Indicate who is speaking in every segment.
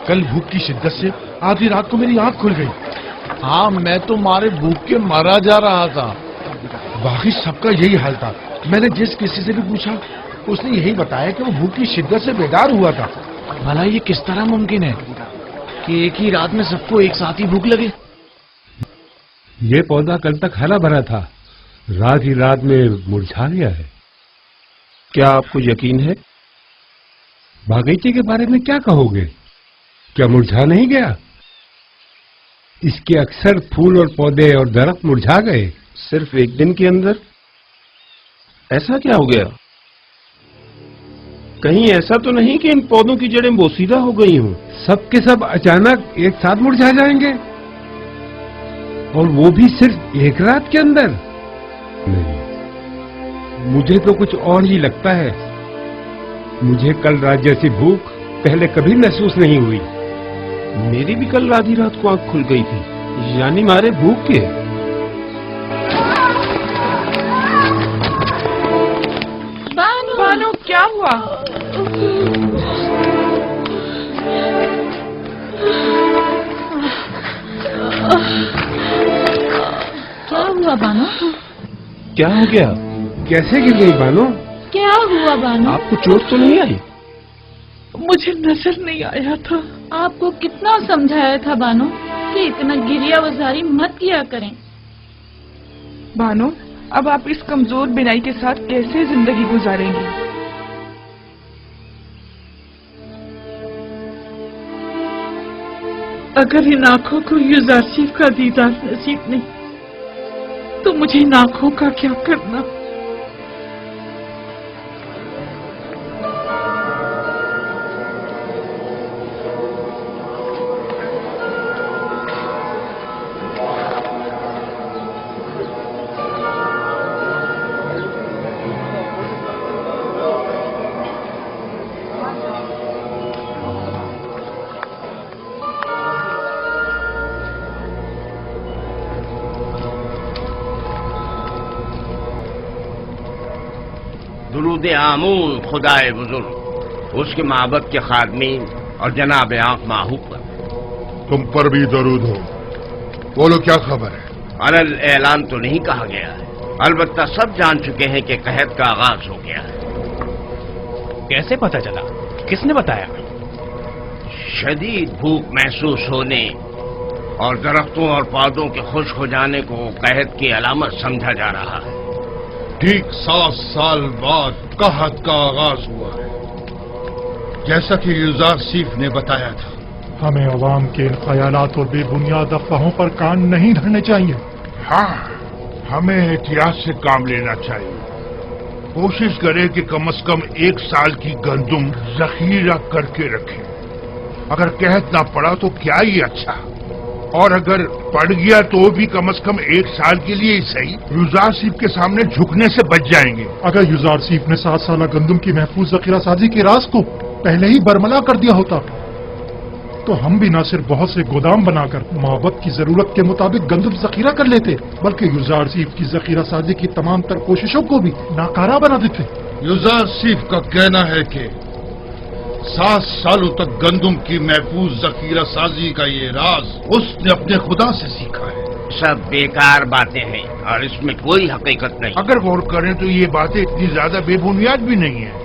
Speaker 1: कल भूख की शिद्दत से आधी रात को मेरी आंख खुल गई।
Speaker 2: हाँ, मैं तो मारे भूख के मरा जा रहा था।
Speaker 1: बाकी सबका यही हाल था। मैंने जिस किसी से भी पूछा उसने यही बताया कि वो भूख की शिद्दत से बेदार हुआ था।
Speaker 2: भला ये किस तरह मुमकिन है कि एक ही रात में सबको एक साथ ही भूख लगे?
Speaker 3: ये पौधा कल तक हरा भरा था, रात ही रात में मुरझा गया है।
Speaker 4: क्या आपको यकीन है?
Speaker 3: बागीचे के बारे में क्या कहोगे? क्या मुरझा नहीं गया? इसके अक्सर फूल और पौधे और दरख्त मुरझा गए।
Speaker 4: सिर्फ एक दिन के अंदर? ऐसा क्या हो गया? कहीं ऐसा तो नहीं कि इन पौधों की जड़ें बोसीदा हो गई हों?
Speaker 3: सब के सब अचानक एक साथ मुरझा जाएंगे, और वो भी सिर्फ एक रात के अंदर? नहीं, मुझे तो कुछ और ही लगता है। मुझे कल रात जैसी भूख पहले कभी महसूस नहीं हुई।
Speaker 4: मेरी भी कल आधी रात को आंख खुल गई थी, यानी मारे भूख के।
Speaker 5: बानो, क्या हुआ?
Speaker 6: क्या हुआ बानो?
Speaker 4: क्या हो गया?
Speaker 3: कैसे गिर गई बानो?
Speaker 6: क्या हुआ बानो?
Speaker 4: आपको चोट तो नहीं आई?
Speaker 5: मुझे नजर नहीं आया था।
Speaker 6: आपको कितना समझाया था बानो कि इतना गिरिया वजारी मत किया करें।
Speaker 5: बानो, अब आप इस कमजोर बिनाई के साथ कैसे जिंदगी गुजारेंगी? अगर इन आंखों को युजारसीफ का दीदार नसीब नहीं तो मुझे इन आंखों का क्या करना?
Speaker 7: दुरूद आमून खुदाए बुजुर्ग, उसके माबद के खादमीन और जनाब आंख माहू पर।
Speaker 1: तुम पर भी दरूद हो। बोलो, क्या खबर है?
Speaker 7: अलल ऐलान तो नहीं कहा गया है, अलबत्ता सब जान चुके हैं कि कहत का आगाज हो गया है।
Speaker 2: कैसे पता चला? किसने बताया?
Speaker 7: शदीद भूख महसूस होने और दरख्तों और पौधों के खुश्क हो जाने को कहत की अलामत समझा जा रहा है।
Speaker 1: ठीक 7 साल बाद कहत का आगाज हुआ है, जैसा कि युजारसीफ ने बताया था।
Speaker 8: हमें अवाम के इन ख्यालात और बेबुनियाद अफवाहों पर कान नहीं धरने चाहिए।
Speaker 1: हाँ, हमें एहतियात से काम लेना चाहिए। कोशिश करें कि कम से कम 1 साल की गंदुम जखीरा करके रखें। अगर कहत ना पड़ा तो क्या ही अच्छा, और अगर पड़ गया तो भी कम से कम 1 साल के लिए ही सही युजारसीफ के सामने झुकने से बच जाएंगे।
Speaker 8: अगर युजारसीफ ने 7 साल गंदुम की महफूज जखीरा साजी के राज को पहले ही बरमला कर दिया होता तो हम भी न सिर्फ बहुत से गोदाम बनाकर माबद की जरूरत के मुताबिक गंदुम जखीरा कर लेते, बल्कि युजारसीफ की जखीरा साजी की तमाम तर कोशिशों को भी नाकारा बना देते।
Speaker 1: युजारसीफ का कहना है कि 7 सालों तक गंदुम की महफूज जखीरा साजी का ये राज उसने अपने खुदा से सीखा है।
Speaker 7: सब बेकार बातें हैं और इसमें कोई हकीकत नहीं।
Speaker 1: अगर गौर करें तो ये बातें इतनी ज्यादा बेबुनियाद भी नहीं है।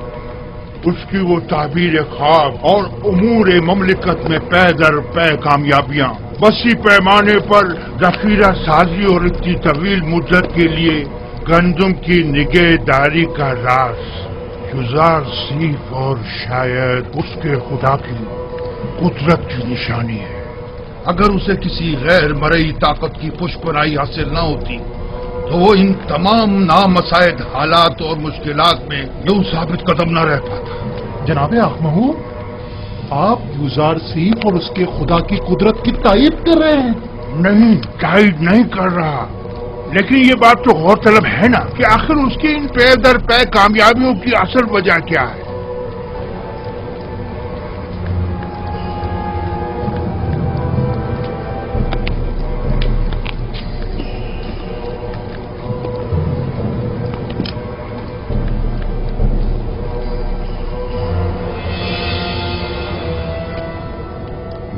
Speaker 1: اس کی وہ تعبیر خواب اور امور مملکت میں پے در پے کامیابیاں، وسیع پیمانے پر ذخیرہ سازی اور اتنی طویل مدت کے لیے گندم کی نگہداری کا راز یوزارسیف اور شاید اس کے خدا کی قدرت کی نشانی ہے۔
Speaker 9: اگر اسے کسی غیر مرئی طاقت کی پشپرائی حاصل نہ ہوتی تو وہ ان تمام نامساعد حالات اور مشکلات میں یوں ثابت قدم نہ رہ پاتا۔
Speaker 8: جناب اخمہو، آپ یوزارسیف اور اس کے خدا کی قدرت کی تائید کر رہے ہیں؟
Speaker 1: نہیں، تائید نہیں کر رہا، لیکن یہ بات تو غور طلب ہے نا کہ آخر اس کی ان پے در پے کامیابیوں کی اصل وجہ کیا ہے؟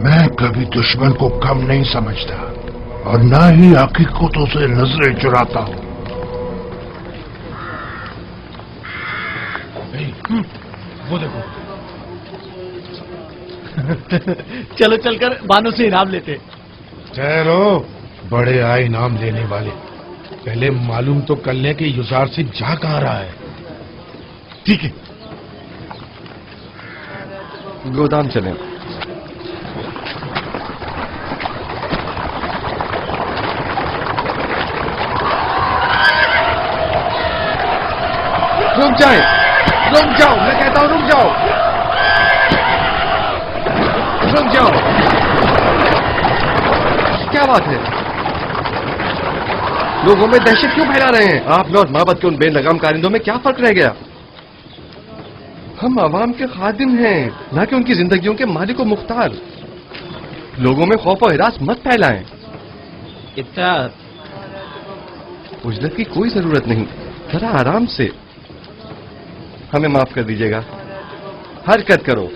Speaker 1: میں کبھی دشمن کو کم نہیں سمجھتا اور نہ ہی حقیقتوں سے نظریں چراتا ہوں۔
Speaker 2: وہ دیکھو چلو چل کر بانو سے انعام لیتے۔
Speaker 10: ٹھہرو، بڑے آئے انعام لینے والے، پہلے معلوم تو کر لیں کہ یوزارسیف جا کہاں رہا ہے۔
Speaker 9: ٹھیک ہے، گودام چلیں۔ رک جائیں، رک جاؤ، میں کہتا ہوں رک جاؤ، رک جاؤ۔ کیا بات ہے؟ لوگوں میں دہشت کیوں پھیلا رہے ہیں؟ آپ میں اور معبد کے ان بے لگام کارندوں میں کیا فرق رہ گیا؟ ہم عوام کے خادم ہیں، نہ کہ ان کی زندگیوں کے مالک و مختار۔ لوگوں میں خوف و ہراس مت پھیلائیں۔ اتنا اجرت کی کوئی ضرورت نہیں، ذرا آرام سے۔ ہمیں معاف کر دیجیے گا، حرکت کرو۔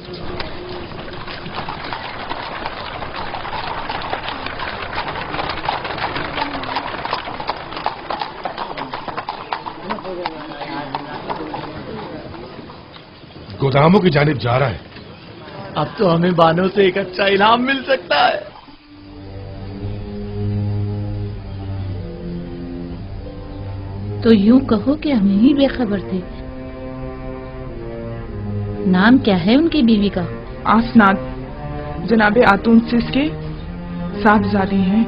Speaker 10: گوداموں کی جانب جا رہا ہے۔
Speaker 2: اب تو ہمیں بانو سے ایک اچھا انعام مل سکتا ہے۔
Speaker 6: تو یوں کہو کہ ہم ہی بے خبر تھے۔ نام کیا ہے ان کی بیوی کا؟
Speaker 5: آسناد، جناب آتون سس کے صاحبزادی ہیں۔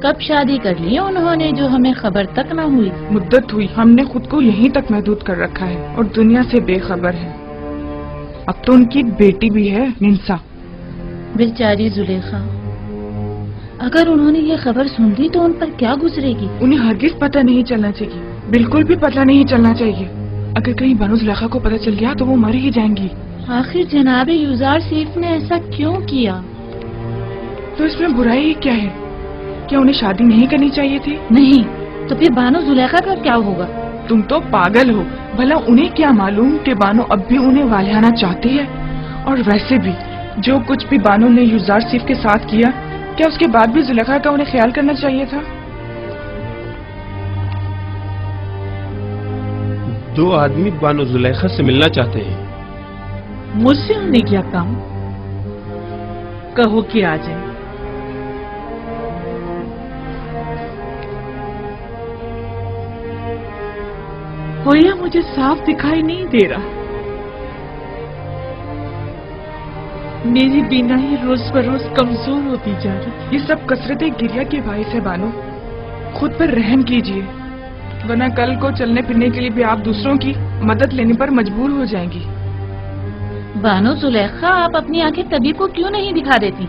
Speaker 6: کب شادی کر لی انہوں نے جو ہمیں خبر تک نہ ہوئی؟
Speaker 5: مدت ہوئی، ہم نے خود کو یہیں تک محدود کر رکھا ہے اور دنیا سے بے خبر ہے۔ اب تو ان کی بیٹی بھی ہے، ننسا۔
Speaker 6: بیچاری زلیخا، اگر انہوں نے یہ خبر سن لی تو ان پر کیا گزرے گی؟
Speaker 5: انہیں ہرگز پتہ نہیں چلنا چاہیے، بالکل بھی پتہ نہیں چلنا چاہیے۔ اگر کہیں بانو زلیخا کو پتہ چل گیا تو وہ مر ہی جائیں گی۔
Speaker 6: آخر جناب یوزارسیف نے ایسا کیوں کیا؟
Speaker 5: تو اس میں برائی ہی کیا ہے؟ کیا انہیں شادی نہیں کرنی چاہیے تھی؟
Speaker 6: نہیں تو پھر بانو زلیخا کا کیا ہوگا؟
Speaker 5: تم تو پاگل ہو، بھلا انہیں کیا معلوم کہ بانو اب بھی انہیں والہانا چاہتی ہے؟ اور ویسے بھی جو کچھ بھی بانو نے یوزارسیف کے ساتھ کیا، کیا اس کے بعد بھی زلیخا کا انہیں خیال کرنا چاہیے تھا؟
Speaker 4: دو آدمی بانو زلیخا سے ملنا چاہتے ہیں۔
Speaker 5: مجھ سے انہیں کیا کام؟ کہو کہ آ جائیں۔ ہویا مجھے صاف دکھائی نہیں دے رہا، میری بینائی روز بروز کمزور ہوتی جا رہی۔ یہ سب کثرت گریہ کے باعث ہے بانو، خود پر رحم کیجیے، ورنہ کل کو چلنے پھرنے کے لیے بھی آپ دوسروں کی مدد لینے پر مجبور ہو جائیں گی۔
Speaker 6: بانو زلیخا، آپ اپنی آنکھیں طبیب کو کیوں نہیں دکھا دیتی؟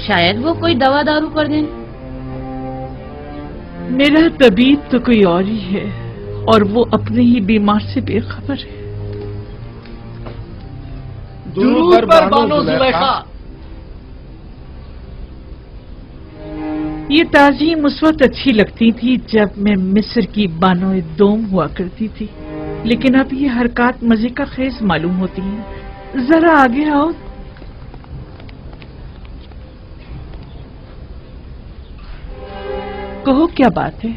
Speaker 6: شاید وہ کوئی دوا دارو کر دیں۔
Speaker 5: میرا طبیب تو کوئی اور ہی ہے، اور وہ اپنے ہی بیمار سے بے خبر ہے۔
Speaker 2: درود پر بانو زلیخا۔
Speaker 5: یہ تعظیم اس وقت اچھی لگتی تھی جب میں مصر کی بانو دوم ہوا کرتی تھی، لیکن اب یہ حرکات مزے کا خیز معلوم ہوتی ہیں۔ ذرا آگے آؤ۔ کہو کیا بات ہے؟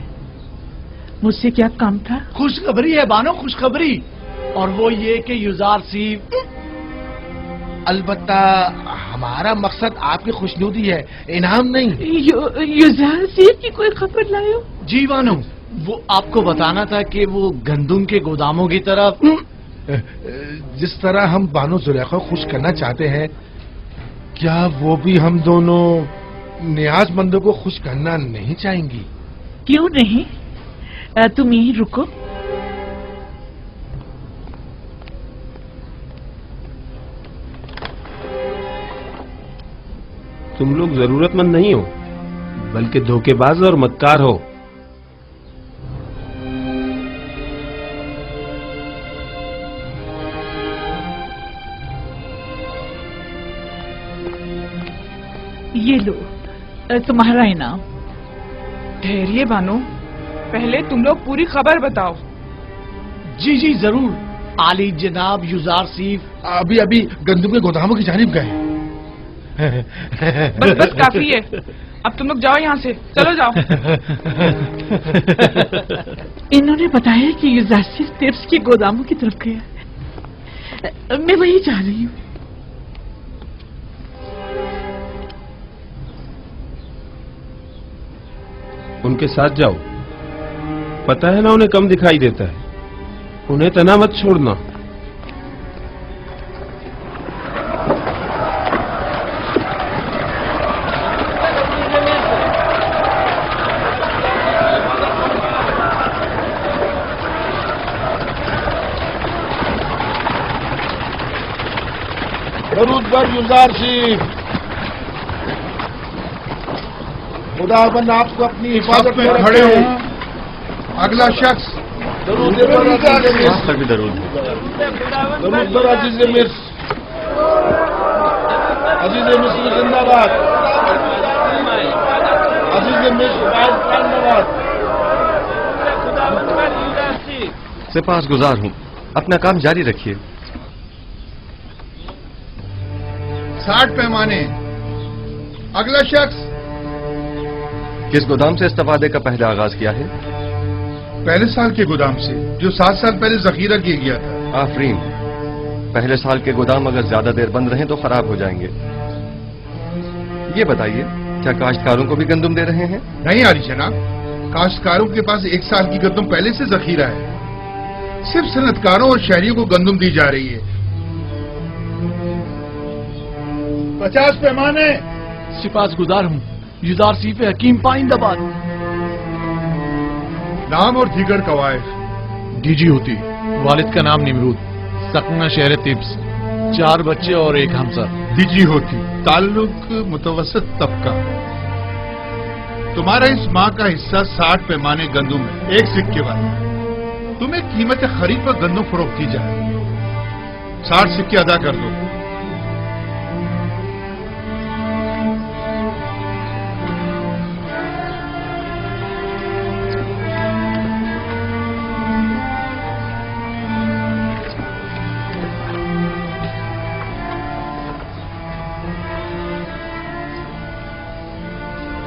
Speaker 5: مجھ سے کیا کام تھا؟
Speaker 2: خوشخبری ہے بانو، خوشخبری۔ اور وہ یہ کہ یزار سیف
Speaker 10: البتہ ہمارا مقصد آپ کی خوشنودی ہے، انعام نہیں۔
Speaker 5: یزار سیف کی کوئی خبر لائے ہو؟
Speaker 2: جی بانو، وہ آپ کو بتانا تھا کہ وہ گندم کے گوداموں کی طرف
Speaker 10: جس طرح ہم بانو زلیخا کو خوش کرنا چاہتے ہیں، کیا وہ بھی ہم دونوں نیاز مندوں کو خوش کرنا نہیں چاہیں گی؟
Speaker 5: کیوں نہیں؟ تم یہیں رکو۔
Speaker 4: تم لوگ ضرورت مند نہیں ہو بلکہ دھوکے باز اور مکار ہو۔
Speaker 5: یہ لو تمہارا انعام۔ ٹھہریے بانو، پہلے تم لوگ پوری خبر بتاؤ۔
Speaker 2: جی جی ضرور، عالی جناب یزار سیف
Speaker 10: ابھی گندم کے گوداموں کی جانب گئے۔
Speaker 5: بس بس کافی ہے، اب تم لوگ جاؤ یہاں سے، چلو جاؤ۔ انہوں نے بتایا کہ یزار سیف ٹیپس کے گوداموں کی طرف گیا، میں وہی جا رہی ہوں۔
Speaker 4: ان کے ساتھ جاؤ، پتہ ہے نا انہیں کم دکھائی دیتا ہے، انہیں تنہا مت چھوڑنا۔
Speaker 10: درود بر یزار سیف، خدا بند آپ کو اپنی حفاظت میں
Speaker 1: کھڑے ہوں۔ اگلا شخص
Speaker 10: درود بر عزیز مصر،
Speaker 9: تک بھی درود۔
Speaker 10: درود بر عزیز مصر، عزیز مصر زندہ باد، عزیز مصر زندہ باد۔
Speaker 9: سپاس گزار ہوں، اپنا کام جاری رکھیے۔
Speaker 1: 60 پیمانے۔ اگلا شخص
Speaker 9: کس گودام سے استفادے کا پہلا آغاز کیا ہے؟
Speaker 1: پہلے سال کے گودام سے، جو 7 سال پہلے ذخیرہ کیا گیا تھا۔
Speaker 9: آفرین، پہلے سال کے گودام اگر زیادہ دیر بند رہیں تو خراب ہو جائیں گے۔ یہ بتائیے، کیا کاشتکاروں کو بھی گندم دے رہے ہیں؟
Speaker 1: نہیں عالی جناب، کاشتکاروں کے پاس 1 سال کی گندم پہلے سے ذخیرہ ہے، صرف صنعتکاروں اور شہریوں کو گندم دی جا رہی ہے۔ 50 پیمانے۔
Speaker 2: سپاس گزار ہوں، یزار سیف حکیم پائندہ باد۔
Speaker 1: نام اور دیگر قواعد۔
Speaker 2: ڈی جی ہوتی، والد کا نام نمرود، سکنہ شہر تبس، 4 بچے اور 1 ہمسر۔
Speaker 1: دیجی ہوتی، تعلق متوسط طبقہ۔ تمہارا اس ماہ کا حصہ 60 پیمانے گندم ہے، 1 سکے والا۔ تمہیں قیمت خرید پر گندم فروخت کی جائے، 60 سکے ادا کر دو۔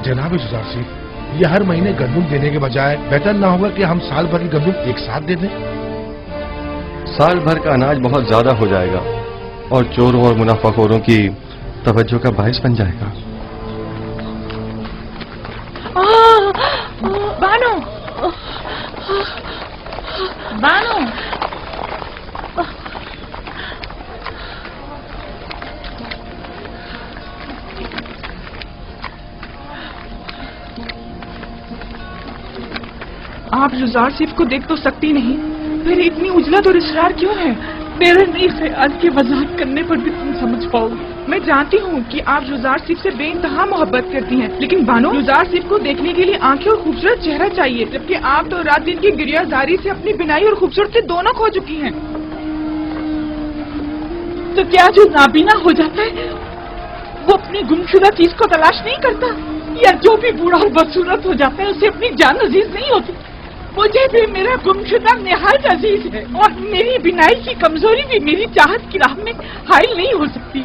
Speaker 10: جناب یزار سیف، یہ ہر مہینے گندم دینے کے بجائے بہتر نہ ہوگا کہ ہم سال بھر کی گندم ایک ساتھ دے دیں؟
Speaker 9: سال بھر کا اناج بہت زیادہ ہو جائے گا اور چوروں اور منافع خوروں کی توجہ کا باعث بن جائے گا۔
Speaker 5: بانو،
Speaker 6: بانو،
Speaker 5: آپ یزار سیف کو دیکھ تو سکتی نہیں، پھر اتنی اجلت اور اصرار کیوں ہے؟ میرا نہیں خیال کہ وضاحت کرنے پر بھی تم سمجھ پاؤ گی۔ میں جانتی ہوں کہ آپ یزار سیف سے بے انتہا محبت کرتی ہیں، لیکن بانو، یزار سیف کو دیکھنے کے لیے آنکھیں اور خوبصورت چہرہ چاہیے، جبکہ آپ تو رات دن کی گریہ زاری سے اپنی بینائی اور خوبصورتی دونوں کھو چکی ہیں۔ تو کیا جو نابینا ہو جاتا ہے وہ اپنی گمشدہ چیز کو تلاش نہیں کرتا؟ یا جو بھی بوڑھا اور بدصورت ہو جاتا ہے اسے اپنی جان عزیز نہیں ہوتی؟ مجھے بھی میرا گمشدہ نہایت عزیز ہے، اور میری بینائی کی کمزوری بھی میری چاہت کی راہ میں حائل نہیں ہو سکتی۔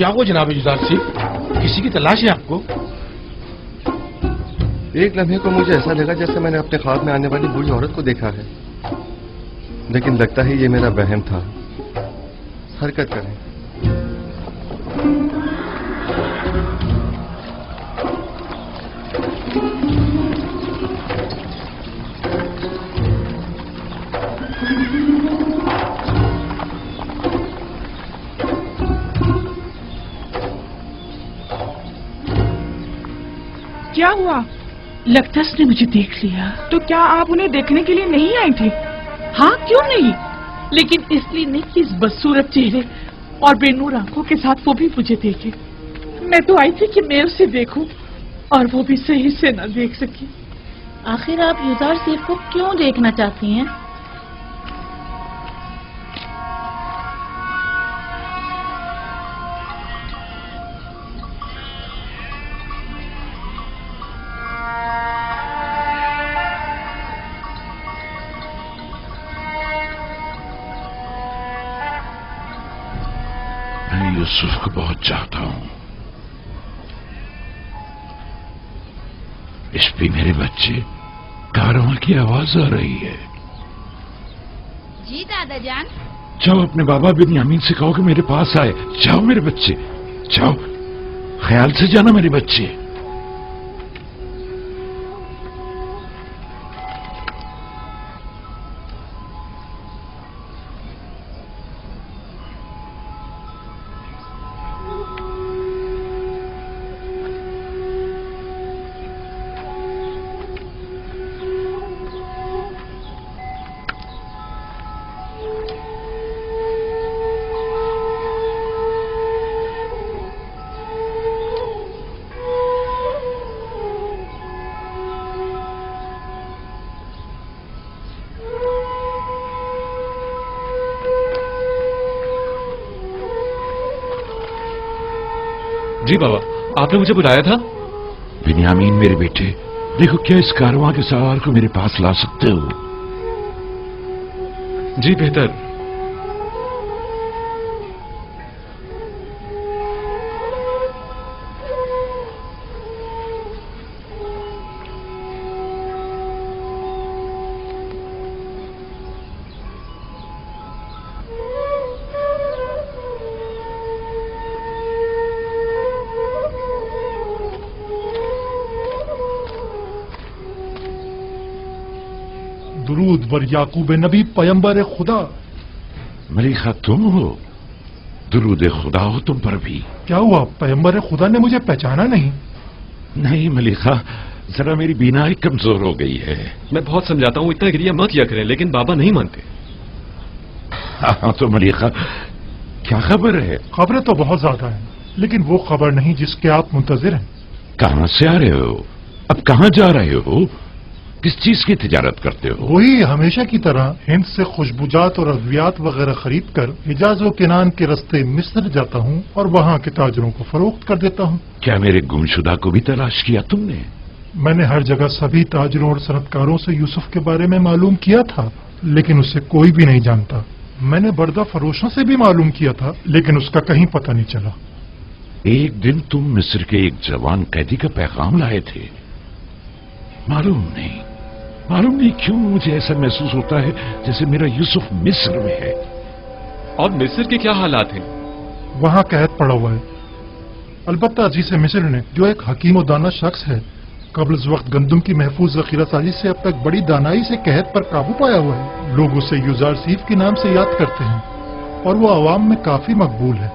Speaker 10: क्या हुआ जनाब युदार सिंह? किसी की तलाश है आपको?
Speaker 9: एक लम्हे को मुझे ऐसा लगा जैसे मैंने अपने ख्वाब में आने वाली बूढ़ी औरत को देखा है, लेकिन लगता है ये मेरा वहम था। हरकत करें।
Speaker 5: क्या हुआ?
Speaker 6: लगता है उसने मुझे देख लिया।
Speaker 5: तो क्या आप उन्हें देखने के लिए नहीं आई थी?
Speaker 6: हाँ, क्यों नहीं, लेकिन इसलिए नहीं कि इस बदसूरत चेहरे और बेनूर आंखों के साथ वो भी मुझे देखे। मैं तो आई थी कि मैं उसे देखूं, और वो भी सही से न देख सकी। आखिर आप युजार सेफ को क्यों देखना चाहती हैं?
Speaker 1: मैं यूसुफ को बहुत चाहता हूं। इस पे मेरे बच्चे, कारवां की आवाज आ रही है।
Speaker 11: जी दादा जान।
Speaker 1: जाओ अपने बाबा बिन्यामीन से कहो कि मेरे पास आए। जाओ मेरे बच्चे, जाओ, ख्याल से जाना मेरे बच्चे।
Speaker 2: जी बाबा, आपने मुझे बुलाया था?
Speaker 1: बिन्यामीन मेरे बेटे, देखो क्या इस कारवां के सवार को मेरे पास ला सकते हो?
Speaker 2: जी बेहतर।
Speaker 8: दुरूद बर याकूब नबी पैगंबर खुदा।
Speaker 1: मलिका तुम हो? दुरूद खुदा हो तुम पर भी।
Speaker 8: क्या हुआ, पैगंबर खुदा ने मुझे पहचाना नहीं?
Speaker 1: नहीं मलिका, जरा मेरी बीनाई कमजोर हो गई है।
Speaker 4: मैं बहुत समझाता हूँ इतना गिरिया मत किया करें, लेकिन बाबा नहीं मानते।
Speaker 1: हाँ तो मलिका, क्या खबर है?
Speaker 8: खबरें तो बहुत ज्यादा हैं, लेकिन वो खबर नहीं जिसके आप मुंतजिर हैं।
Speaker 1: कहाँ से आ रहे हो? अब कहाँ जा रहे हो? किस चीज की तिजारत करते हो?
Speaker 8: वही हमेशा की तरह हिंद से खुशबुजात और अद्वियात वगैरह खरीद कर हिजाज व किनान के रास्ते मिस्र जाता हूँ और वहाँ के ताजरों को फरोख्त कर देता हूँ।
Speaker 1: क्या मेरे गुमशुदा को भी तलाश किया तुमने?
Speaker 8: मैंने हर जगह सभी ताजरों और सनतकारों से यूसुफ के बारे में मालूम किया था, लेकिन उसे कोई भी नहीं जानता। मैंने बर्दा फरोशों से भी मालूम किया था, लेकिन उसका कहीं पता नहीं चला।
Speaker 1: एक दिन तुम मिस्र के एक जवान कैदी का पैगाम लाए थे। मालूम नहीं क्यों मुझे ऐसा महसूस होता है जैसे मेरा यूसुफ मिस्र में है।
Speaker 4: और मिस्र के क्या हालात हैं?
Speaker 8: वहाँ कैद पड़ा हुआ है। अलबत्ता अजीज मिस्र ने, जो एक हकीम और दाना शख्स है, कब्ल वक्त गंदुम की महफूज जखीरा साजी से अब तक बड़ी दानाई से कहत पर काबू पाया हुआ है। लोग उसे युजार सीफ के नाम से याद करते हैं और वो आवाम में काफी मकबूल है।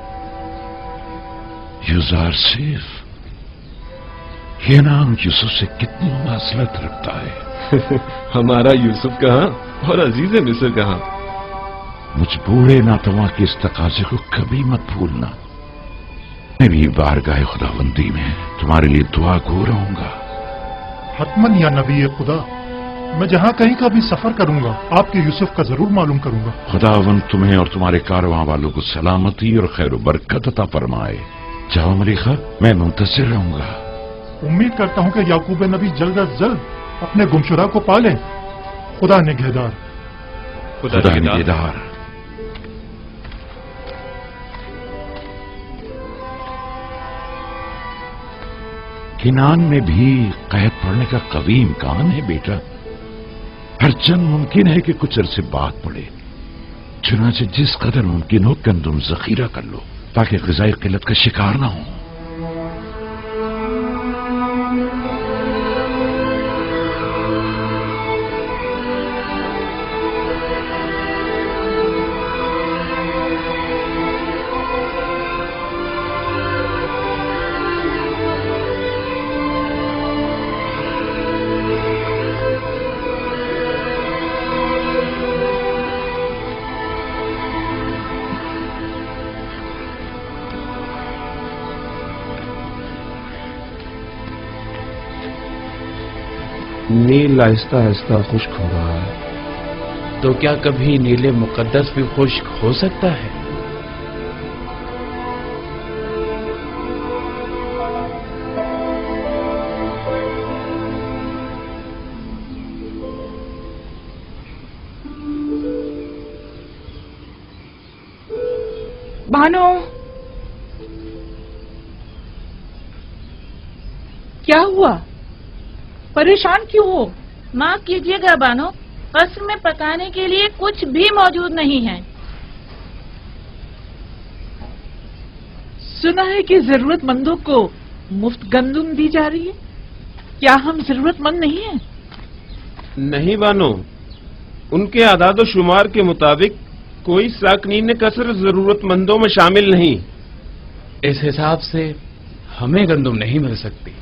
Speaker 1: युजार सीफ, ये नाम यूसुफ से कितनी मुमासलत रखता है।
Speaker 4: हमारा यूसुफ कहाँ और अजीज मिस्र कहाँ?
Speaker 1: मुझ बूढ़े नातवा के इस तकाजे को कभी मत भूलना। मैं भी बारगाह खुदाबंदी में तुम्हारे लिए दुआ गो रहूंगा।
Speaker 8: हतमन या नबी खुदा, मैं जहाँ कहीं का भी सफर करूंगा आपके यूसुफ का जरूर मालूम करूंगा।
Speaker 1: खुदावंद तुम्हें और तुम्हारे कारवां वालों को सलामती और खैर बरकत अता फरमाए। जाओ मलिका, मैं मुंतज़िर रहूंगा।
Speaker 8: उम्मीद करता हूँ कि याकूब नबी जल्द अज जल्द अपने गुमशुदा को पाले। खुदा निगहदार।
Speaker 1: खुदा निगहदार।
Speaker 11: किनान में भी कैद पड़ने का कभी इम्कान है बेटा? हर चंद मुमकिन है कि कुछ अरसे बाद पड़े। चुनाचे जिस कदर मुमकिन हो गंदुम जखीरा कर लो ताकि ग़िज़ाई किल्लत का शिकार ना हो।
Speaker 4: नील आहिस्ता आहिस्ता खुश्क हो रहा है।
Speaker 2: तो क्या कभी नीले मुकद्दस भी खुश्क हो सकता है?
Speaker 5: भानु,
Speaker 6: क्या हुआ? परेशान क्यों हो?
Speaker 12: माफ कीजिएगा बानो, कस्र में पकाने के लिए कुछ भी मौजूद नहीं है।
Speaker 6: सुना है कि जरूरतमंदों को मुफ्त गंदुम दी जा रही है। क्या हम जरूरतमंद नहीं हैं?
Speaker 4: नहीं बानो, उनके आदाद शुमार के मुताबिक कोई साकनीन कसर जरूरतमंदों में शामिल नहीं।
Speaker 2: इस हिसाब से हमें गंदुम नहीं मिल सकती।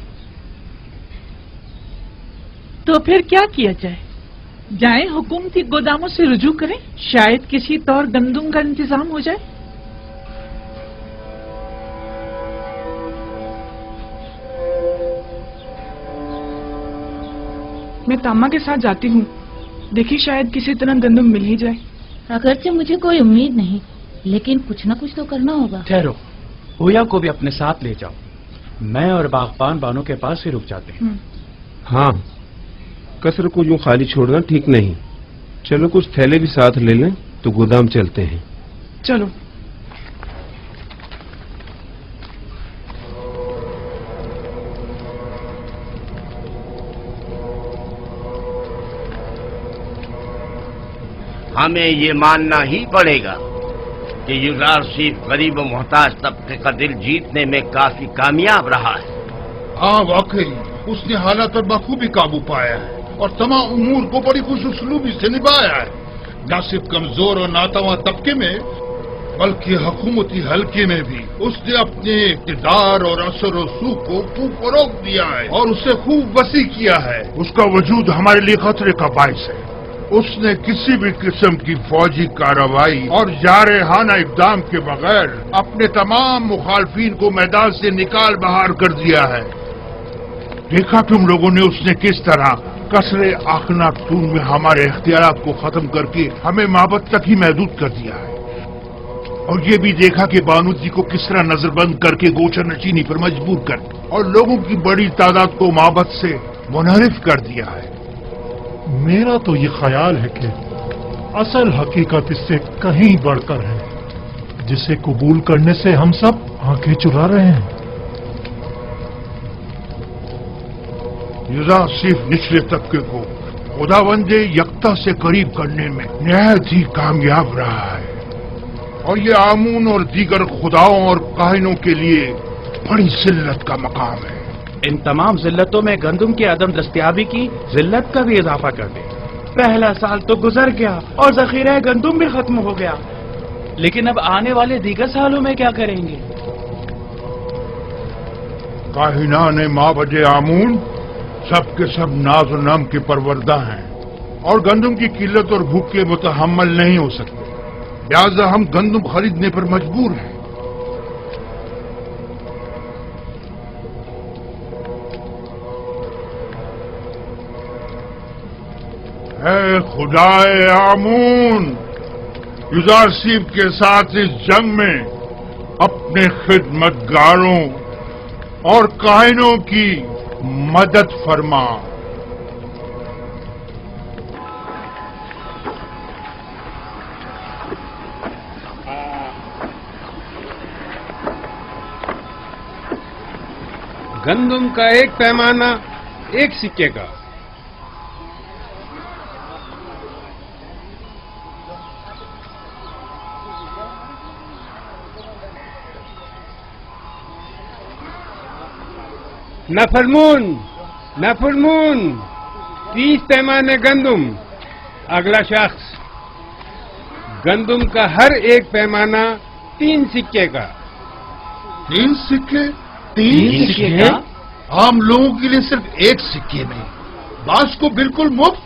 Speaker 6: तो फिर क्या किया जाए? जाएं हुकूमती गोदामों से रुजू करें, शायद किसी तौर गंदुम का इंतजाम हो जाए।
Speaker 5: मैं तामा के साथ जाती हूँ, देखिए शायद किसी तरह गंदुम मिल ही जाए।
Speaker 12: अगरचे मुझे कोई उम्मीद नहीं, लेकिन कुछ न कुछ तो करना होगा।
Speaker 2: ठहरो, हुया को भी अपने साथ ले जाओ। मैं और बागबान बानो के पास ही रुक जाते हैं।
Speaker 4: हाँ, कसर को यूं खाली छोड़ना ठीक नहीं। चलो कुछ थैले भी साथ ले लें तो गोदाम चलते हैं।
Speaker 5: चलो।
Speaker 7: हमें ये मानना ही पड़ेगा कि यूज़रशिप गरीब और मोहताज तबके का दिल जीतने में काफी कामयाब रहा है।
Speaker 1: हाँ वाकई उसने हालात पर बखूबी काबू पाया है और तमाम उमूर को बड़ी खुशउस्लूबी से निभाया है। न सिर्फ कमजोर और नातवा तबके में बल्कि हुकूमती हल्के में भी उसने अपने इक़्तिदार और असर और सूख को खूब फरोग दिया है और उसे खूब वसी किया है। उसका वजूद हमारे लिए खतरे का बाइस है। उसने किसी भी किस्म की फौजी कार्रवाई और जारहाना इक़दाम के बगैर अपने तमाम मुखालफीन को मैदान से निकाल बाहर कर दिया है। देखा तुम लोगों ने उसने किस तरह कसरे आखनातून में हमारे इख्तियारात को खत्म करके हमें माबद तक ही महदूद कर दिया है। और ये भी देखा कि बानू जी को किस तरह नजरबंद करके गोचर नचीनी पर मजबूर कर और लोगों की बड़ी तादाद को माबद से मुनहरिफ कर दिया है।
Speaker 8: मेरा तो ये ख्याल है कि असल हकीकत इससे कहीं बढ़कर है, जिसे कबूल करने से हम सब आंखें चुरा रहे हैं।
Speaker 1: यूज़रशिप निचले तबके को खुदावंदे यकता से करीब करने में निहायत ही कामयाब रहा है और ये आमून और दीगर खुदाओं और काहिनों के लिए बड़ी जिल्लत का मकाम है।
Speaker 2: इन तमाम जिल्लतों में गंदुम की अदम दस्तयाबी की जिल्लत का भी इजाफा कर दे। पहला साल तो गुजर गया और जखीरा गंदुम भी खत्म हो गया, लेकिन अब आने वाले दीगर सालों में क्या करेंगे?
Speaker 1: काहिना ने माबजे आमून सब के सब नाज और नम के परवरदा हैं और गंदुम की किल्लत और भूख के मुतहम्मल नहीं हो सकते, लिहाजा हम गंदुम खरीदने पर मजबूर हैं। ऐ खुदाए आमून, यूज़रशिप के साथ इस जंग में अपने खिदमतगारों और काहिनों की मदद फरमा।
Speaker 3: गंदुम का एक पैमाना 1 सिक्के का। नफरमून, नफरमून, 30 पैमाने गंदुम। अगला शख्स, गंदुम का हर एक पैमाना 3 सिक्के का।
Speaker 1: 3 सिक्के? 3 सिक्के? आम लोगों के लिए सिर्फ 1 सिक्के में, बास को बिल्कुल मुफ्त।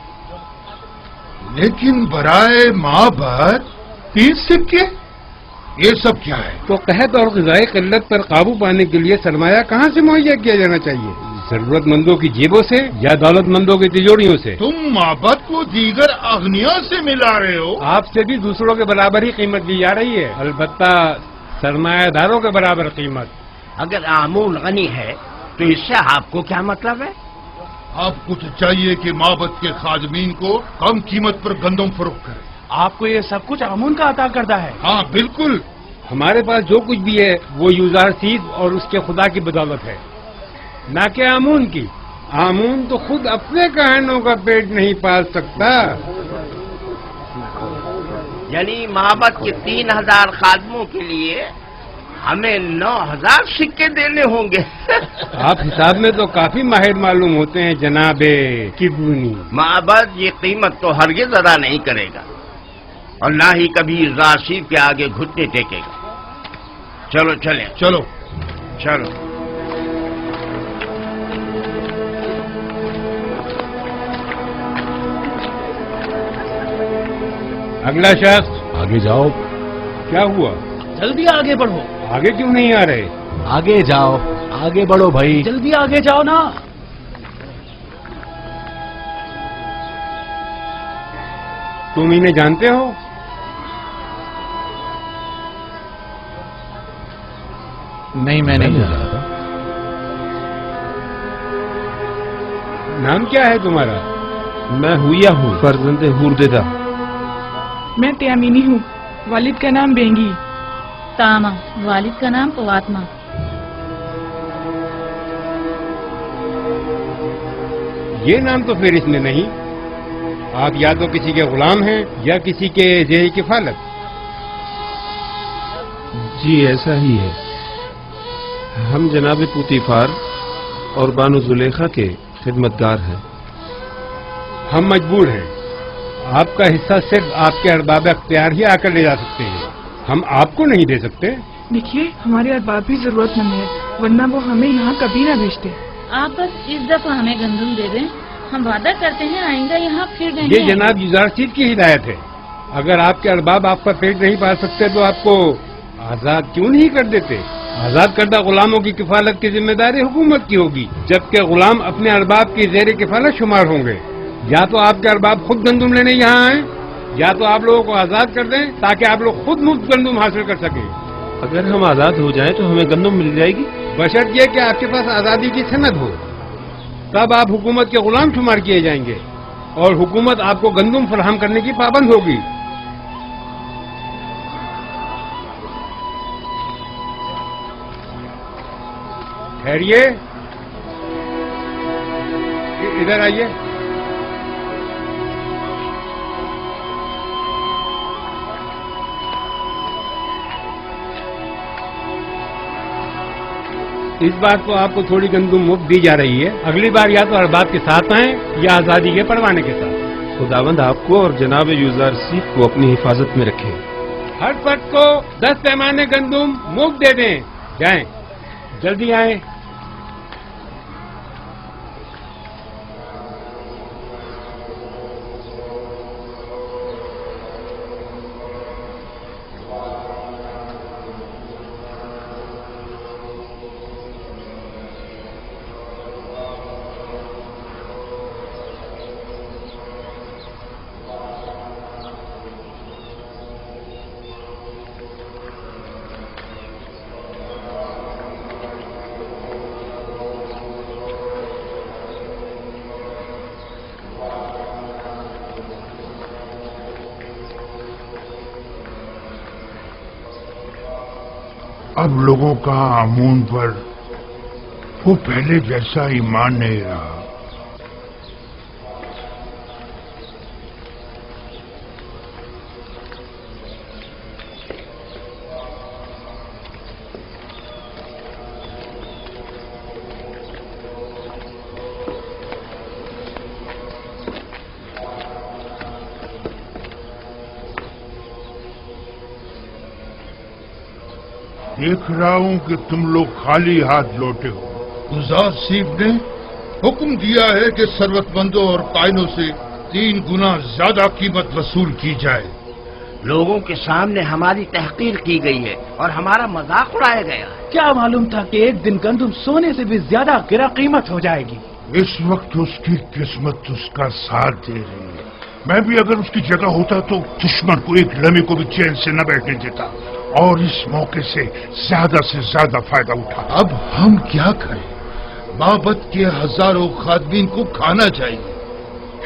Speaker 1: लेकिन बराए माबद 3 सिक्के? ये सब क्या है?
Speaker 3: तो कहत और ग़िज़ाई क़िल्लत पर काबू पाने के लिए सरमाया कहाँ से मुहैया किया जाना चाहिए? जरूरतमंदों की जेबों से या दौलतमंदों की तिजोरियों से?
Speaker 1: तुम माबद को दीगर अग्निया से मिला रहे हो।
Speaker 3: आपसे भी दूसरों के बराबर ही कीमत दी जा रही है, अलबत्ता सरमायादारों के बराबर कीमत।
Speaker 7: अगर आमून गनी है तो इससे आपको क्या मतलब है?
Speaker 1: आपको तो चाहिए कि माबद के खादमीन को कम कीमत पर गंदम फरोख्त करें।
Speaker 2: आपको ये सब कुछ आमून का अता करता है?
Speaker 1: हाँ बिल्कुल।
Speaker 3: हमारे पास जो कुछ भी है वो यूज़ारसीद और उसके खुदा की बदौलत है, ना कि आमून की। आमून तो खुद अपने कहनों का पेट नहीं पाल सकता।
Speaker 7: यानी माबद के 3000 खादमों के लिए हमें 9000 सिक्के देने होंगे।
Speaker 3: आप हिसाब में तो काफी माहिर मालूम होते हैं जनाबे किबूनी।
Speaker 7: माबद ये कीमत तो हरगिज़ अदा नहीं करेगा और ना ही कभी राशिद के आगे घुटने टेकेगा। चलो चले।
Speaker 1: चलो
Speaker 7: चलो।
Speaker 3: अगला शख्स,
Speaker 11: आगे जाओ।
Speaker 3: क्या हुआ?
Speaker 2: जल्दी आगे बढ़ो।
Speaker 3: आगे क्यों नहीं आ रहे?
Speaker 11: आगे जाओ, आगे बढ़ो भाई।
Speaker 2: जल्दी आगे जाओ ना।
Speaker 3: तुम इन्हें जानते हो?
Speaker 2: नहीं, मैं नहीं जानता।
Speaker 3: नाम क्या है तुम्हारा?
Speaker 4: मैं हुआ हूँ, फर्जंदे हुरदेदा।
Speaker 5: मैं त्यामीनी हूँ, वालिद का नाम बेंगी।
Speaker 12: तामा, वालिद का नाम पवात्मा।
Speaker 3: ये नाम तो फिर इसमें नहीं। आप या तो किसी के गुलाम हैं या किसी के जेर किफालत।
Speaker 4: जी ऐसा ही है। हम जनाब पुतीफार और बानो जुलेखा के खिदमतगार हैं।
Speaker 3: हम मजबूर हैं। आपका हिस्सा सिर्फ आपके अरबाब अख्तियार ही आकर ले जा सकते हैं, हम आपको नहीं दे सकते।
Speaker 5: देखिए, हमारे अरबाब भी जरूरतमंद है, वरना वो हमें यहाँ कभी ना भेजते।
Speaker 12: आप बस इस दफा हमें गंदम दे दें, हम वादा करते हैं आइंदा यहाँ फिर नहीं।
Speaker 3: ये जनाब यूज़ारसीद की हिदायत है। अगर आपके अरबाब आपका पेट नहीं पाल सकते तो आपको आजाद क्यों नहीं कर देते? आजाद करदा गुलामों की किफालत की जिम्मेदारी हुकूमत की होगी, जबकि गुलाम अपने अरबाब की जेर किफालत शुमार होंगे। या तो आपके अरबाब खुद गंदुम लेने यहाँ आए, या तो आप लोगों को आजाद कर दें ताकि आप लोग खुद मुफ्त गंदुम हासिल कर सकें।
Speaker 4: अगर हम आजाद हो जाएं तो हमें गंदम मिल जाएगी,
Speaker 3: बशर्त ये कि आपके पास आजादी की सनद हो। तब आप हुकूमत के गुलाम शुमार किए जाएंगे और हुकूमत आपको गंदुम फराहम करने की पाबंद होगी। ठहरिए, इधर आइए। इस बार तो आपको थोड़ी गंदुम मुफ्त दी जा रही है, अगली बार या तो अरबाब के साथ आएं या आजादी के परवाने के साथ।
Speaker 4: खुदावंद आपको और जनाब यूज़ारसीद को अपनी हिफाजत में रखे।
Speaker 3: हर फर्द को 10 पैमाने गंदुम मुफ्त दे दें। जाएं, जल्दी आएं।
Speaker 1: अब लोगों का आमून पर वो पहले जैसा ईमान नहीं रहा। देख रहा हूं कि तुम लोग खाली हाथ लौटे हो।
Speaker 13: गुजार सीब ने हुक्म दिया है कि जरूरतमंदों और कायनों से 3 गुना ज्यादा कीमत वसूल की जाए।
Speaker 7: लोगों के सामने हमारी तहकीर की गई है और हमारा मजाक उड़ाया गया है।
Speaker 2: क्या मालूम था कि एक दिन गंदुम सोने से भी ज्यादा गिरा कीमत हो जाएगी।
Speaker 1: इस वक्त उसकी किस्मत उसका साथ दे रही है। मैं भी अगर उसकी जगह होता तो दुश्मन को एक लम्हे को भी चैन से न बैठने देता और इस मौके से ज्यादा फायदा उठा।
Speaker 13: अब हम क्या करें? माबद के हजारों खादमीन को खाना चाहिए।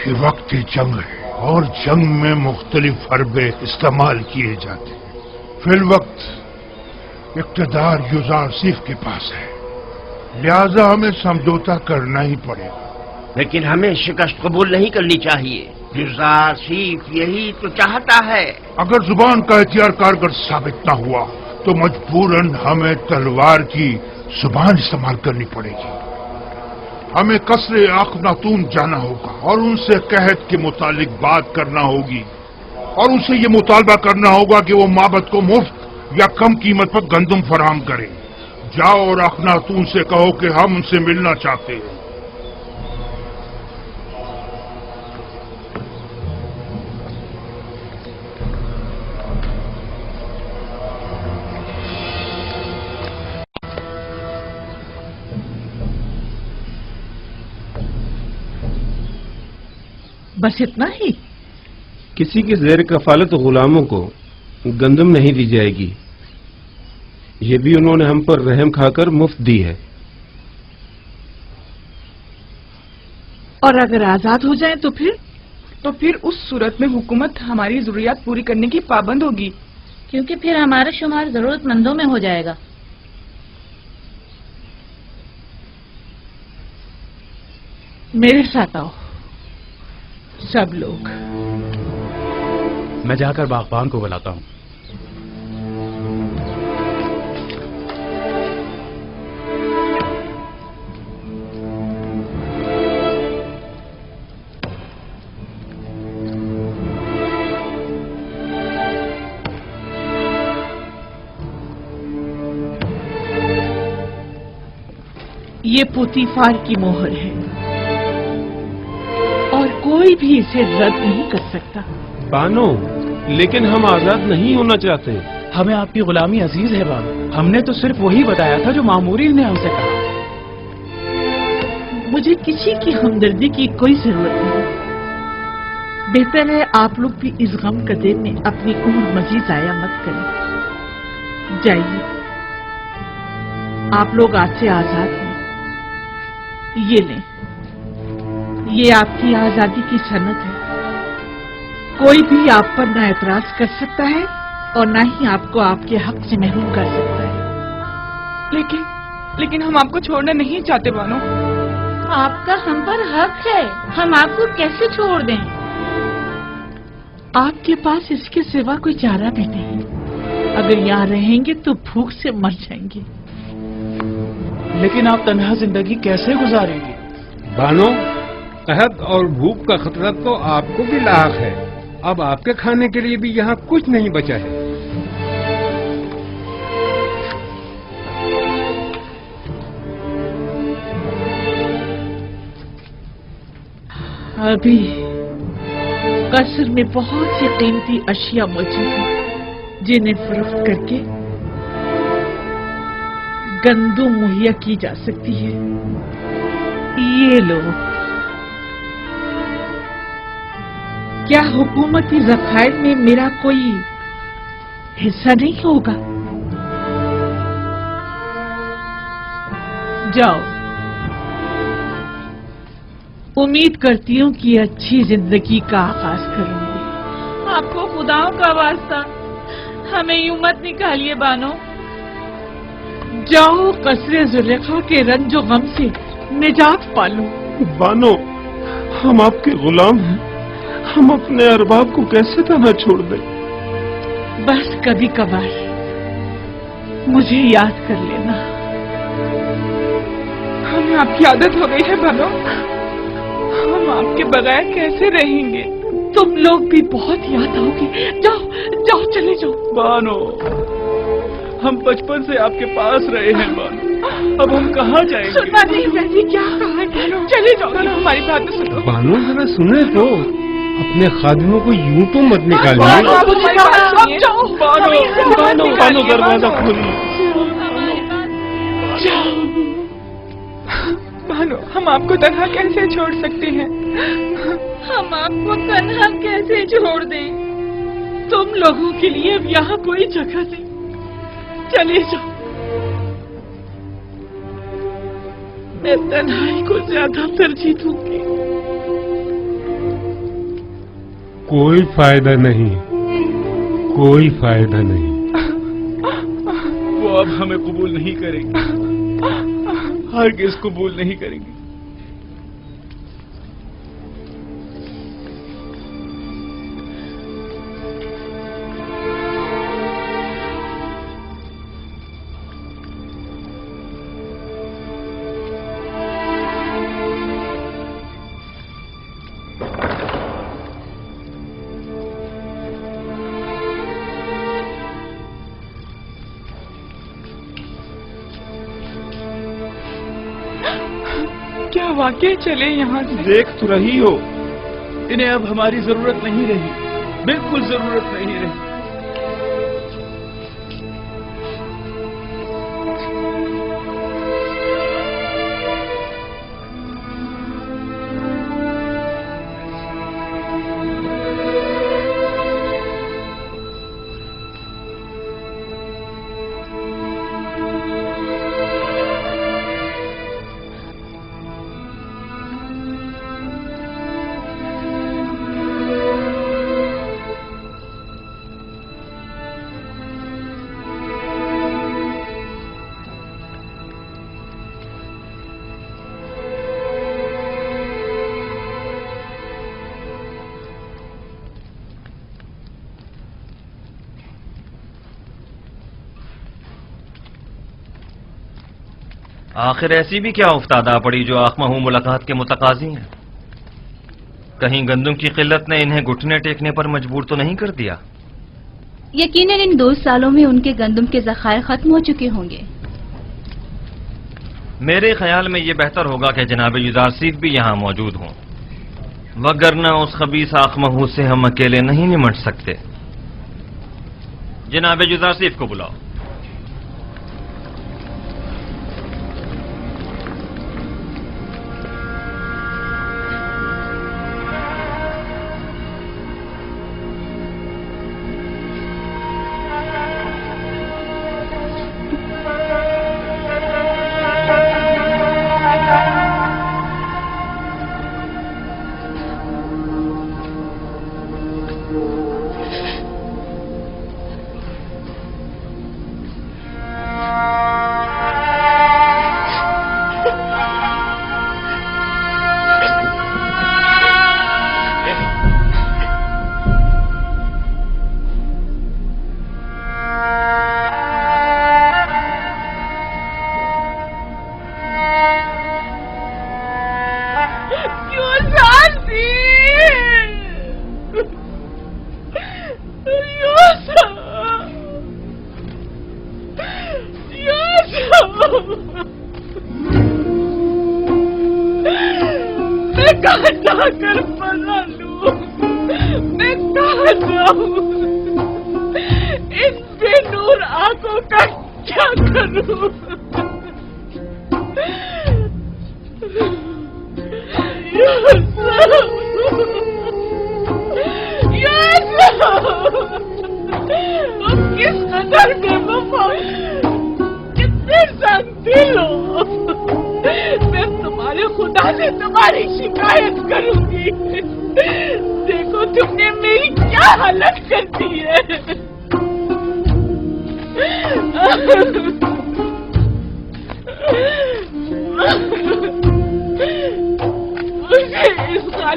Speaker 1: ये वक्त जंग है और जंग में मुख्तलिफ हरबे इस्तेमाल किए जाते हैं। फिल वक्त इक़्तिदार युज़ारसीफ के पास है, लिहाजा हमें समझौता करना ही पड़ेगा।
Speaker 7: लेकिन हमें शिकस्त कबूल नहीं करनी चाहिए। युज़ारसीफ यही तो चाहता है।
Speaker 1: अगर जुबान का एहतियार कारगर साबित न हुआ तो मजबूरन हमें तलवार की जुबान इस्तेमाल करनी पड़ेगी। हमें कसरे अखनातून जाना होगा और उनसे कहत के मुतालिक बात करना होगी और उनसे ये मुतालबा करना होगा कि वो माबद को मुफ्त या कम कीमत पर गंदम फराहम करें। जाओ और अखनातून से कहो कि हम उनसे मिलना चाहते हैं।
Speaker 6: बस इतना ही?
Speaker 4: किसी के ज़ेर कफालत गुलामों को गंदम नहीं दी जाएगी। ये भी उन्होंने हम पर रहम खाकर मुफ्त दी है।
Speaker 6: और अगर आजाद हो जाए तो फिर?
Speaker 5: तो फिर उस सूरत में हुकूमत हमारी जरूरियात पूरी करने की पाबंद होगी,
Speaker 12: क्योंकि फिर हमारा शुमार जरूरतमंदों में हो जाएगा।
Speaker 6: मेरे साथ आओ सब लोग।
Speaker 2: मैं जाकर बागबान को बुलाता हूं।
Speaker 6: ये पुतीफार की मोहर है और कोई भी इसे रद्द नहीं कर सकता।
Speaker 4: बानो, लेकिन हम आजाद नहीं होना चाहते।
Speaker 2: हमें आपकी गुलामी अजीज है बानो। हमने तो सिर्फ वही बताया था जो मामूरी ने हमसे कहा।
Speaker 6: मुझे किसी की हमदर्दी की कोई जरूरत नहीं। बेहतर है आप लोग भी इस गम कदे में अपनी उम्र मजीद जाया मत करें। जाइए, आप लोग आज से आजाद हैं। ये लें, ये आपकी आजादी की सनद है। कोई भी आप पर ना एतराज कर सकता है और ना ही आपको आपके हक से महरूम कर सकता है।
Speaker 5: लेकिन हम आपको छोड़ना नहीं चाहते बानो।
Speaker 12: आपका हम पर हक है, हम आपको कैसे छोड़ दें?
Speaker 6: आपके पास इसके सिवा कोई चारा भी नहीं। अगर यहाँ रहेंगे तो भूख से मर जाएंगे।
Speaker 2: लेकिन आप तन्हा जिंदगी कैसे गुजारेंगे?
Speaker 3: बानो, कहत और भूख का खतरा तो आपको भी लाक है। अब आपके खाने के लिए भी यहाँ कुछ नहीं बचा है।
Speaker 6: अभी कसर में बहुत सी कीमती अशिया मौजूद हैं जिन्हें फरोख्त करके गंदम मुहैया की जा सकती है। ये लो। क्या हुकूमती ज़खायर में मेरा कोई हिस्सा नहीं होगा? जाओ, उम्मीद करती हूँ कि अच्छी जिंदगी का आगाज करूंगी।
Speaker 12: आपको खुदाओं का वास्ता हमें यूं मत निकालिए बानो।
Speaker 6: जाओ कसरे जुलेखा के रंजो गम से निजात पालो।
Speaker 4: बानो, हम आपके गुलाम हैं, हम अपने अरबाब को कैसे तन्हा छोड़ दें?
Speaker 6: बस कभी कभार मुझे याद कर लेना।
Speaker 5: हमें आपकी आदत हो गई है बानो, हम आपके बगैर कैसे रहेंगे?
Speaker 6: तुम लोग भी बहुत याद आओगे। जाओ जाओ चले जाओ।
Speaker 2: बानो, हम बचपन से आपके पास रहे हैं बानो, अब हम कहाँ जाएंगे?
Speaker 6: सुनना नहीं मैंने क्या कहा है? चले जाओ।
Speaker 5: हमारी बात तो सुनो।
Speaker 3: बानो जरा सुने तो, अपने खादिमों को यूं तो मत निकालिए।
Speaker 4: बानो दरवाजा खोलिए।
Speaker 5: बानो, हम आपको तन्हा कैसे छोड़ सकते हैं?
Speaker 12: हम आपको तन्हा कैसे छोड़ दें?
Speaker 6: तुम लोगों के लिए अब यहाँ कोई जगह नहीं, चले जाओ। मैं तन्हाई को ज्यादा तरजीह दूंगी।
Speaker 3: कोई फायदा नहीं, कोई फायदा नहीं।
Speaker 2: वो अब हमें कबूल नहीं करेंगे, हरगिज़ कबूल नहीं करेंगे।
Speaker 5: क्या वाकई चले यहाँ से?
Speaker 4: देख तो रही हो,
Speaker 2: इन्हें अब हमारी जरूरत नहीं रही, बिल्कुल जरूरत नहीं रही।
Speaker 14: आखिर ऐसी भी क्या उफ्तादा पड़ी जो आखमहू मुलाकात के मुतकाजी हैं? कहीं गंदुम की किल्लत ने इन्हें घुटने टेकने पर मजबूर तो नहीं कर दिया?
Speaker 15: यकीनन इन 2 सालों में उनके गंदुम के ज़खायर खत्म हो चुके होंगे।
Speaker 14: मेरे ख्याल में ये बेहतर होगा कि जनाब युदारसीफ भी यहाँ मौजूद हों, वगरना उस खबीस आखमहू से हम अकेले नहीं निमट सकते। जनाब युदारसीफ को बुलाओ।
Speaker 6: मैं कहाँ जाकर पना लूं? मैं कहाँ जाऊं? इन बेनूर आंखों का क्या करूं? तुम किस कदर बेवफा, कितने संदिल हो। मैं तुम्हारे खुदा से तुम्हारी शिकायत करूंगी। देखो तुमने मेरी क्या हालत कर दी है।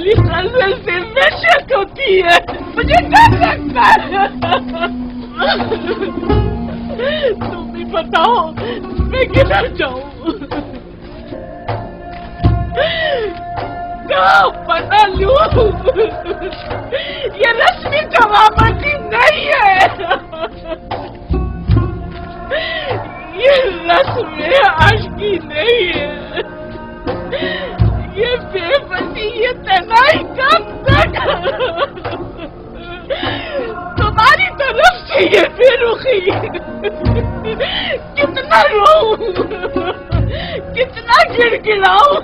Speaker 6: तुम्हारी नजर से वहशत होती है, मुझे डर लगता है। तुम भी बताओ मैं किधर जाऊं? कहाँ पता लूं? ये रस्मी जवाबी नहीं है, ये रस्म आशिकी नहीं है, ये बेबसी, ये तनाई कब तक? तुम्हारी तरफ से ये बेरुखी, कितना रोऊं, कितना गिड़गिड़ाऊं।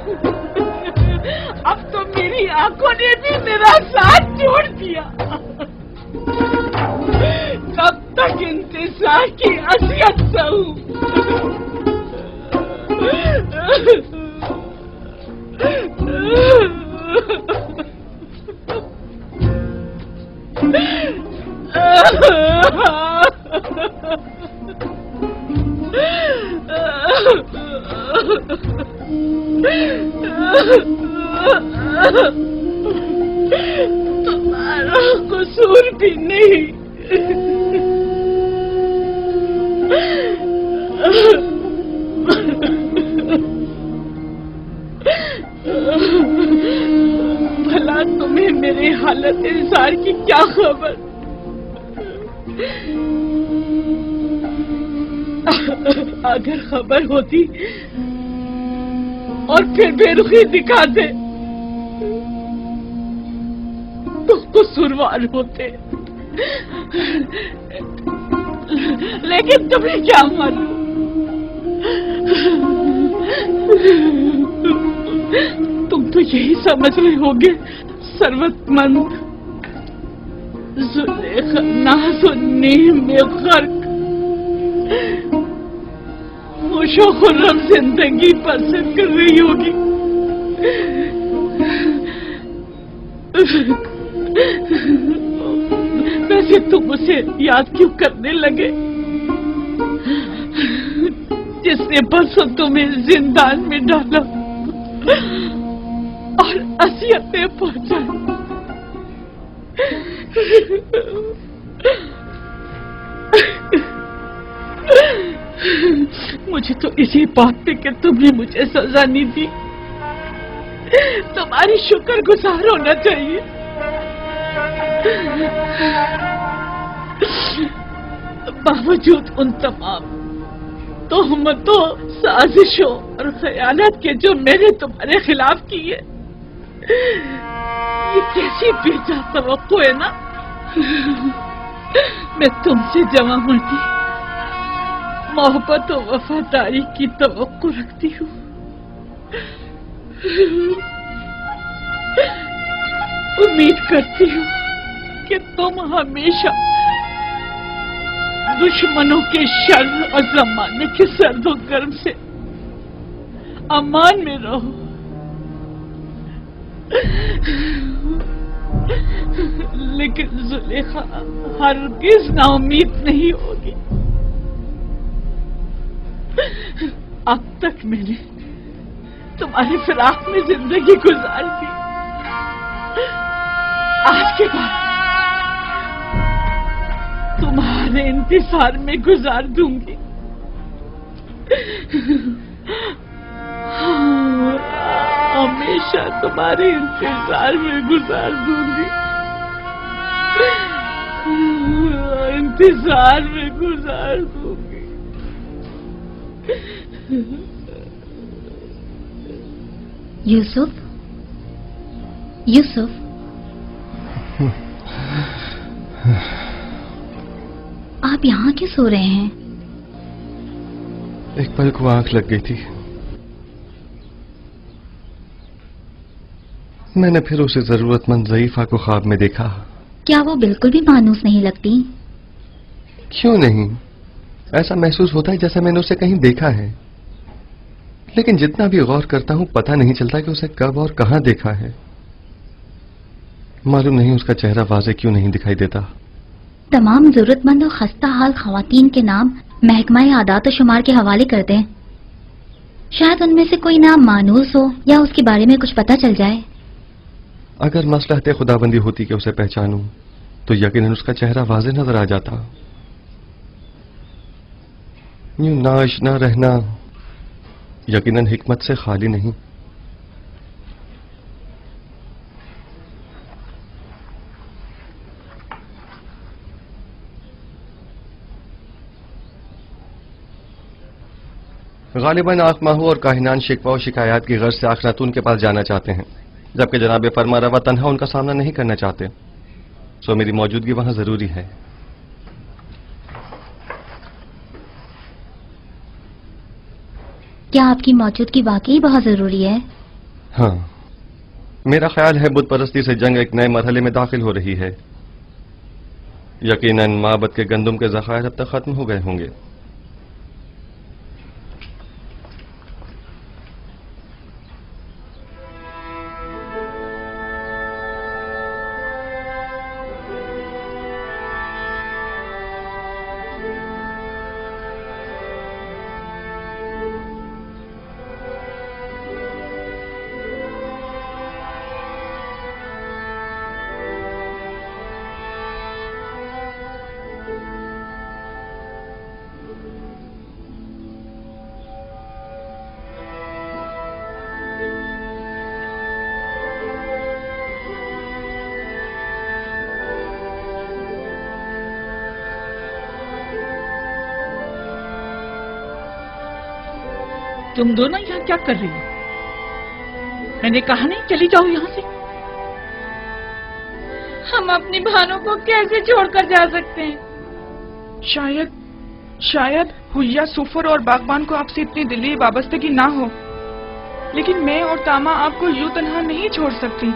Speaker 6: अब तो मेरी आंखों ने भी मेरा साथ छोड़ दिया। कब तक इंतजार की असियत सहूं? तुम्हारा कसूर भी नहीं। भला तुम्हें मेरे हालत इंसान की क्या खबर? अगर खबर होती और फिर बेरुखी दिखाते तो कसूरवार होते, लेकिन तुम्हें क्या मालूम? तुम तो यही समझ रहे होगे सरवतमंद जुलेखा नाज़-ओ-नीम में गर्क खुशो खुर्रम जिंदगी बसर कर रही होगी। वैसे तुम उसे याद क्यों करने लगे जिसने परसों तुम्हें जिंदान में डाला और असियतें पहुंचाई? मुझे तो इसी बात पे कि तुमने मुझे सजा नहीं दी तुम्हारी शुक्रगुजार होना चाहिए। बावजूद उन तमाम तोहमतों, साजिशों और खयानत के जो मैंने तुम्हारे खिलाफ की है, ये कैसी बेजा तवक्को है ना। मैं तुमसे जमा मर्दी, मोहब्बत और वफादारी की तवक्को रखती हूँ। उम्मीद करती हूँ कि तुम हमेशा दुश्मनों के शर और जमाने के सर्द और गर्म से अमान में रहो। लेकिन जुलेखा हरगिज नाउम्मीद नहीं होगी। अब तक मैंने तुम्हारी फिराक में जिंदगी गुजार दी, आज के बाद तुम्हारे इंतजार में गुजार दूंगी। हमेशा तुम्हारे इंतजार में गुजार दूंगी, इंतजार में गुजार दूंगी।
Speaker 15: यूसुफ, यूसुफ, आप यहाँ क्यों सो रहे हैं?
Speaker 9: एक पल को आंख लग गई थी। मैंने फिर उसे जरूरतमंद ज़ईफा को ख्वाब में देखा।
Speaker 15: क्या वो बिल्कुल भी मानूस नहीं लगती?
Speaker 9: क्यों नहीं, ऐसा महसूस होता है जैसे मैंने उसे कहीं देखा है, लेकिन जितना भी गौर करता हूं पता नहीं चलता कि उसे कब और कहां देखा है। मालूम नहीं उसका चेहरा वाज़े क्यों नहीं दिखाई देता।
Speaker 15: तमाम जरूरतमंद और खस्ता हाल खवातीन के नाम महकमा आदात शुमार के हवाले कर दें, शायद उनमें से कोई नाम मानूस हो या उसके बारे में कुछ पता चल जाए।
Speaker 9: अगर मसलहत खुदाबंदी होती कि उसे पहचानूं तो यकीनन उसका चेहरा वाज़ेह नजर आ जाता। यूं नाआशना रहना यकीनन हिकमत से खाली नहीं। गालिबन आखमाहू और काहिनान शिकवा और शिकायत की गर्ज से आखनातून के पास जाना चाहते हैं, जबकि जनाब फरमा रवा तन्हा उनका सामना नहीं करना चाहते। सो मेरी मौजूदगी वहां जरूरी है।
Speaker 15: क्या आपकी मौजूदगी वाकई बहुत जरूरी है?
Speaker 9: हाँ, मेरा ख्याल है बुत परस्ती से जंग एक नए मरहले में दाखिल हो रही है। यकीनन माबद के गंदुम के ज़खायर अब तक खत्म हो गए होंगे।
Speaker 6: तुम दोनों यहाँ क्या कर रही हो? मैंने कहा नहीं चली जाओ यहाँ से।
Speaker 12: हम अपनी भानों को कैसे छोड़कर जा सकते हैं?
Speaker 5: शायद हुइया, सुफर और बागबान को आपसे इतनी दिली वाबस्तगी ना हो, लेकिन मैं और तामा आपको यूं तन्हा नहीं छोड़ सकती।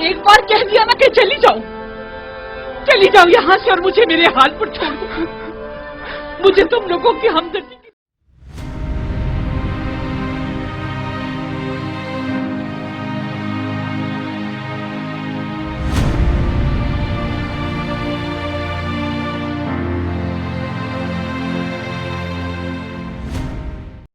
Speaker 6: एक बार कह दिया ना कि चली जाओ यहाँ से और मुझे मेरे हाल पर छोड़ दो। मुझे तुम लोगों की हमदर्दी